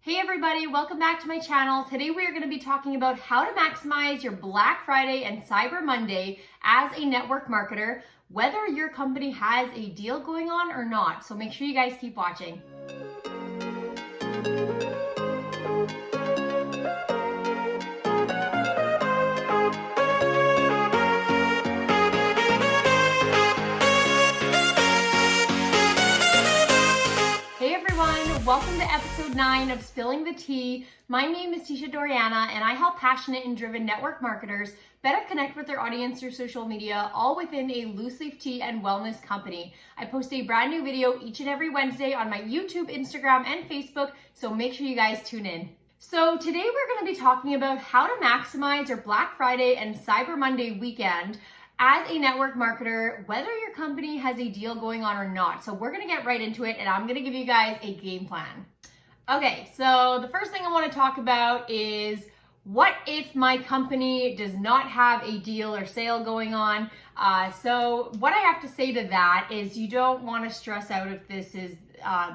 Hey everybody, welcome back to my channel. Today we are going to be talking about how to maximize your Black Friday and Cyber Monday as a network marketer, whether your company has a deal going on or not. So make sure you guys keep watching. Hey everyone, welcome to episode 9 of Spilling the Tea. My name is Tisha Doriana and I help passionate and driven network marketers better connect with their audience through social media, all within a loose leaf tea and wellness company. I post a brand new video each and every Wednesday on my YouTube, Instagram, and Facebook, so make sure you guys tune in. So today we're going to be talking about how to maximize your Black Friday and Cyber Monday weekend as a network marketer, whether your company has a deal going on or not. So we're gonna get right into it and I'm gonna give you guys a game plan. Okay, so the first thing I wanna talk about is what if my company does not have a deal or sale going on? So what I have to say to that is you don't wanna stress out if this is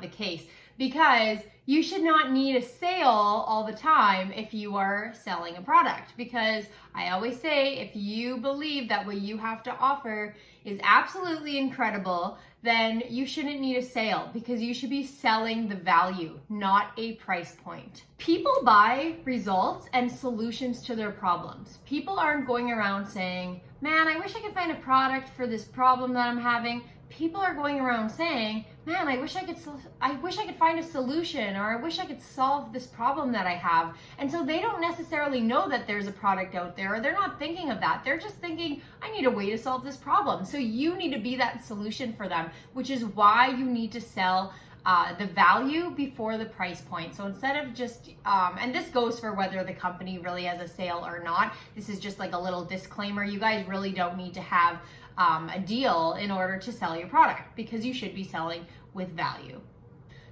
the case, because you should not need a sale all the time if you are selling a product, because I always say if you believe that what you have to offer is absolutely incredible, then you shouldn't need a sale, because you should be selling the value, not a price point. People buy results and solutions to their problems. People aren't going around saying, man, I wish I could find a product for this problem that I'm having. People are going around saying, man, I wish I could find a solution, or I wish I could solve this problem that I have. And so they don't necessarily know that there's a product out there, or they're not thinking of that. They're just thinking, I need a way to solve this problem. So you need to be that solution for them, which is why you need to sell the value before the price point. So instead of just, and this goes for whether the company really has a sale or not, this is just like a little disclaimer. You guys really don't need to have a deal in order to sell your product, because you should be selling with value.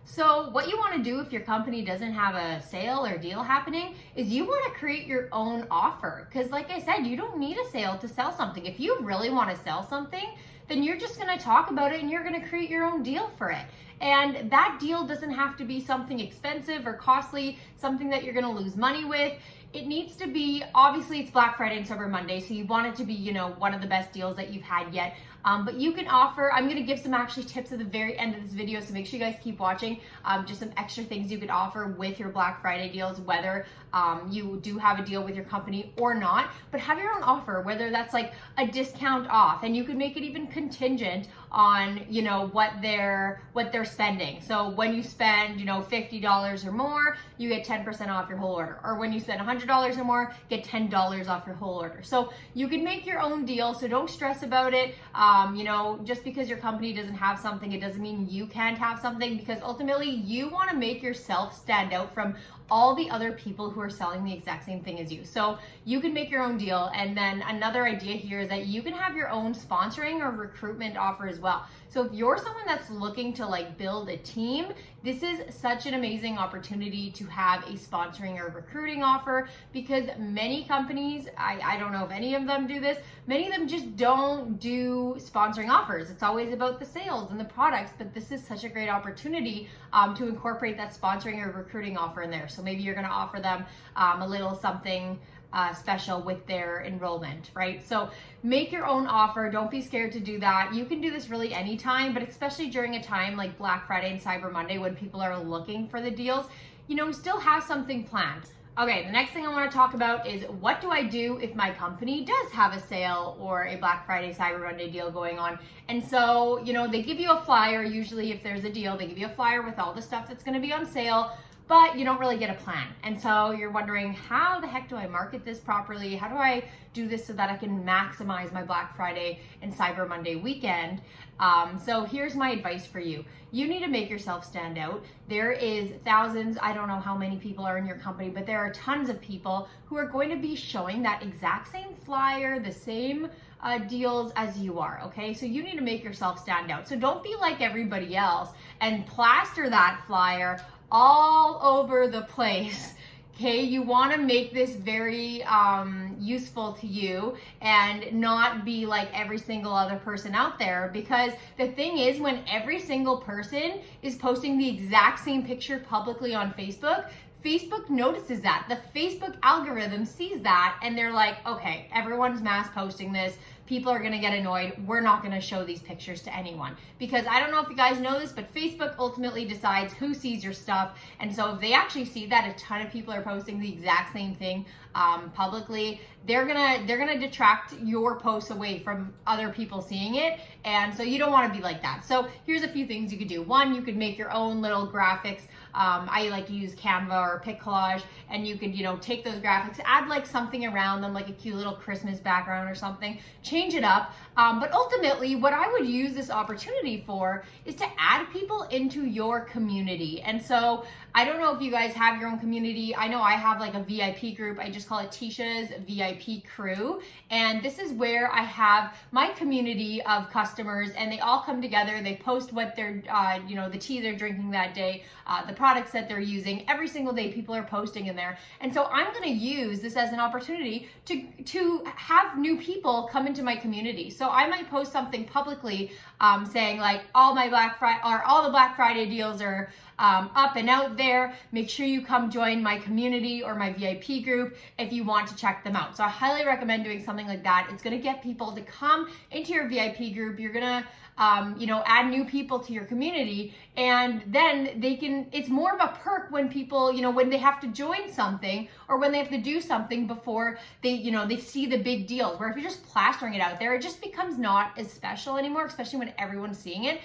So what you want to do if your company doesn't have a sale or deal happening is you want to create your own offer. Because like I said, you don't need a sale to sell something. If you really want to sell something, then you're just going to talk about it and you're going to create your own deal for it. And that deal doesn't have to be something expensive or costly, something that you're going to lose money with. It needs to be, obviously it's Black Friday and Cyber Monday, so you want it to be, you know, one of the best deals that you've had yet. But you can offer, I'm gonna give some actually tips at the very end of this video, so make sure you guys keep watching. Just some extra things you could offer with your Black Friday deals, whether you do have a deal with your company or not, but have your own offer, whether that's like a discount off, and you could make it even contingent on, you know, what they're spending. So when you spend, you know, $50 or more, you get 10% off your whole order. Or when you spend $100 or more, get $10 off your whole order. So you can make your own deal, so don't stress about it. You know, just because your company doesn't have something, it doesn't mean you can't have something, because ultimately you want to make yourself stand out from all the other people who are selling the exact same thing as you. So you can make your own deal. And then another idea here is that you can have your own sponsoring or recruitment offer as well. So if you're someone that's looking to like build a team, this is such an amazing opportunity to have a sponsoring or recruiting offer, because many companies, I don't know if any of them do this, many of them just don't do sponsoring offers. It's always about the sales and the products, but this is such a great opportunity to incorporate that sponsoring or recruiting offer in there. So maybe you're gonna offer them a little something special with their enrollment, right? So make your own offer. Don't be scared to do that. You can do this really anytime, but especially during a time like Black Friday and Cyber Monday when people are looking for the deals, you know, still have something planned. Okay, the next thing I want to talk about is what do I do if my company does have a sale or a Black Friday, Cyber Monday deal going on? And so, you know, they give you a flyer. Usually if there's a deal, they give you a flyer with all the stuff that's going to be on sale, but you don't really get a plan. And so you're wondering, how the heck do I market this properly? How do I do this so that I can maximize my Black Friday and Cyber Monday weekend? So here's my advice for you. You need to make yourself stand out. There is thousands, I don't know how many people are in your company, but there are tons of people who are going to be showing that exact same flyer, the same deals as you are, okay? So you need to make yourself stand out. So don't be like everybody else and plaster that flyer all over the place. Okay, you want to make this very useful to you and not be like every single other person out there, because the thing is, when every single person is posting the exact same picture publicly on Facebook, Facebook notices that. The Facebook algorithm sees that and they're like, okay, everyone's mass posting this. People are gonna get annoyed. We're not gonna show these pictures to anyone. Because I don't know if you guys know this, but Facebook ultimately decides who sees your stuff. And so if they actually see that a ton of people are posting the exact same thing publicly, they're gonna detract your posts away from other people seeing it. And so you don't wanna be like that. So here's a few things you could do. One, you could make your own little graphics. I like to use Canva or Pic Collage, and you could, take those graphics, add like something around them, like a cute little Christmas background or something, change it up. But ultimately, what I would use this opportunity for is to add people into your community. And so I don't know if you guys have your own community. I know I have like a VIP group. I just call it Tisha's VIP Crew. And this is where I have my community of customers, and they all come together. They post what they're, the tea they're drinking that day, the products that they're using. Every single day, people are posting in there. And so I'm going to use this as an opportunity to have new people come into my community. So I might post something publicly saying like all the Black Friday deals are up and out there. Make sure you come join my community or my VIP group if you want to check them out. So I highly recommend doing something like that. It's going to get people to come into your VIP group. You're going to add new people to your community, and then it's more of a perk when people, when they have to join something or when they have to do something before they see the big deals, where if you're just plastering it out there, it just becomes not as special anymore, especially when everyone's seeing it.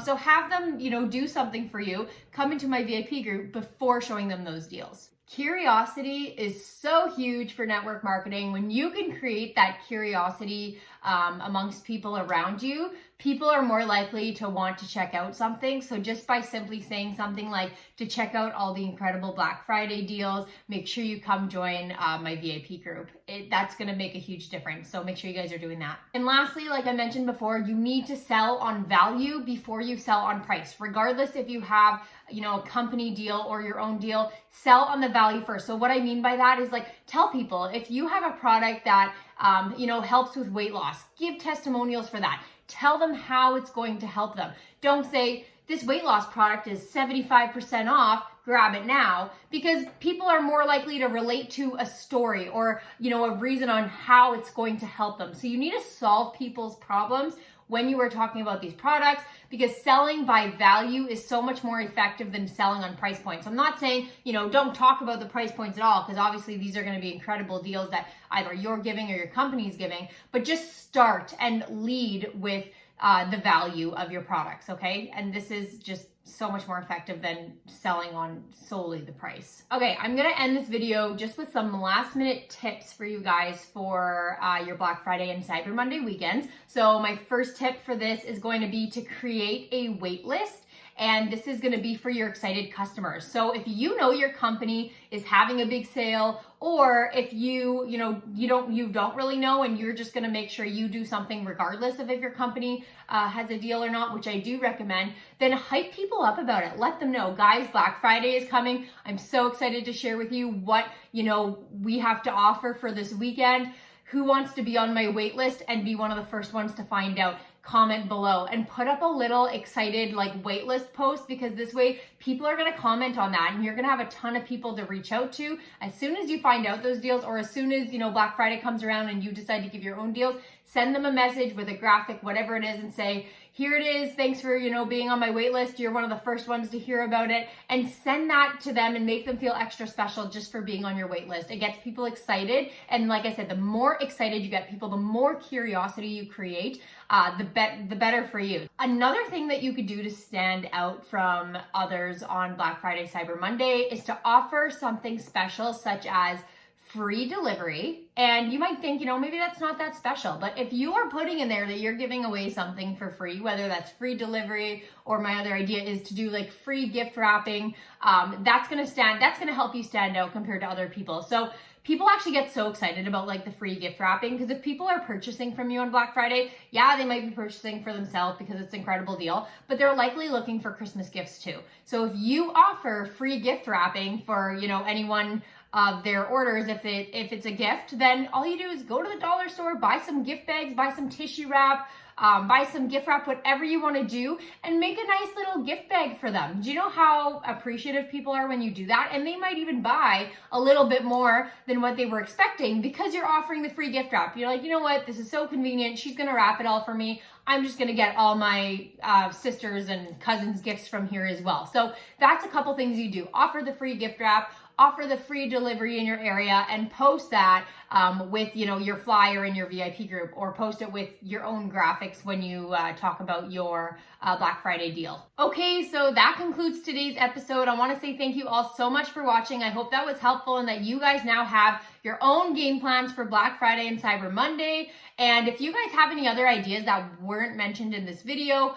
So have them, do something for you, come into my VIP group before showing them those deals. Curiosity is so huge for network marketing. When you can create that curiosity amongst people around you, people are more likely to want to check out something. So just by simply saying something like, to check out all the incredible Black Friday deals, make sure you come join my VIP group. That's gonna make a huge difference. So make sure you guys are doing that. And lastly, like I mentioned before, you need to sell on value before you sell on price. Regardless if you have a company deal or your own deal, sell on the value first. So what I mean by that is like, tell people if you have a product that helps with weight loss, give testimonials for that. Tell them how it's going to help them. Don't say, this weight loss product is 75% off, grab it now, because people are more likely to relate to a story or, a reason on how it's going to help them. So you need to solve people's problems when you are talking about these products, because selling by value is so much more effective than selling on price points. I'm not saying, don't talk about the price points at all, because obviously these are going to be incredible deals that either you're giving or your company's giving, but just start and lead with the value of your products, okay? And this is just so much more effective than selling on solely the price. Okay, I'm gonna end this video just with some last minute tips for you guys for your Black Friday and Cyber Monday weekends. So my first tip for this is going to be to create a wait list. And this is going to be for your excited customers. So if you know your company is having a big sale, or if you don't really know and you're just going to make sure you do something regardless of if your company has a deal or not, which I do recommend, then hype people up about it. Let them know, guys, Black Friday is coming. I'm so excited to share with you what we have to offer for this weekend. Who wants to be on my wait list and be one of the first ones to find out? Comment below and put up a little excited waitlist post, because this way people are going to comment on that and you're going to have a ton of people to reach out to as soon as you find out those deals, or as soon as Black Friday comes around and you decide to give your own deals. Send them a message with a graphic, whatever it is, and say, here it is, thanks for being on my wait list, you're one of the first ones to hear about it, and send that to them and make them feel extra special just for being on your wait list. It gets people excited, and like I said, the more excited you get people, the more curiosity you create, the better for you. Another thing that you could do to stand out from others on Black Friday, Cyber Monday is to offer something special, such as free delivery. And you might think, maybe that's not that special, but if you are putting in there that you're giving away something for free, whether that's free delivery, or my other idea is to do free gift wrapping, that's going to help you stand out compared to other people. So people actually get so excited about the free gift wrapping, because if people are purchasing from you on Black Friday, yeah, they might be purchasing for themselves because it's an incredible deal, but they're likely looking for Christmas gifts too. So if you offer free gift wrapping for, anyone of their orders. If it's a gift, then all you do is go to the dollar store, buy some gift bags, buy some tissue wrap, buy some gift wrap, whatever you want to do, and make a nice little gift bag for them. Do you know how appreciative people are when you do that? And they might even buy a little bit more than what they were expecting because you're offering the free gift wrap. You're like, you know what? This is so convenient. She's going to wrap it all for me. I'm just going to get all my sisters and cousins gifts from here as well. So that's a couple things you do. Offer the free gift wrap, offer the free delivery in your area, and post that with your flyer in your VIP group, or post it with your own graphics when you talk about your Black Friday deal. Okay, so that concludes today's episode. I want to say thank you all so much for watching. I hope that was helpful and that you guys now have your own game plans for Black Friday and Cyber Monday. And if you guys have any other ideas that weren't mentioned in this video,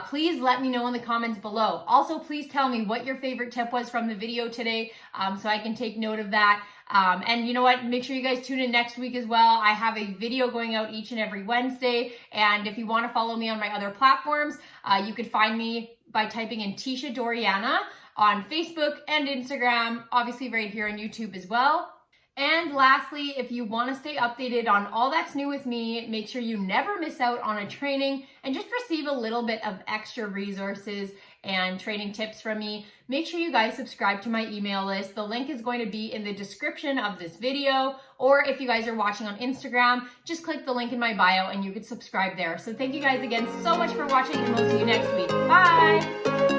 please let me know in the comments below. Also, please tell me what your favorite tip was from the video today, so I can take note of that. And you know what? Make sure you guys tune in next week as well. I have a video going out each and every Wednesday. And if you want to follow me on my other platforms, you could find me by typing in Tisha Doriana on Facebook and Instagram, obviously right here on YouTube as well. And lastly, if you want to stay updated on all that's new with me, make sure you never miss out on a training and just receive a little bit of extra resources and training tips from me. Make sure you guys subscribe to my email list. The link is going to be in the description of this video, or if you guys are watching on Instagram, just click the link in my bio and you can subscribe there. So thank you guys again so much for watching, and we'll see you next week. Bye!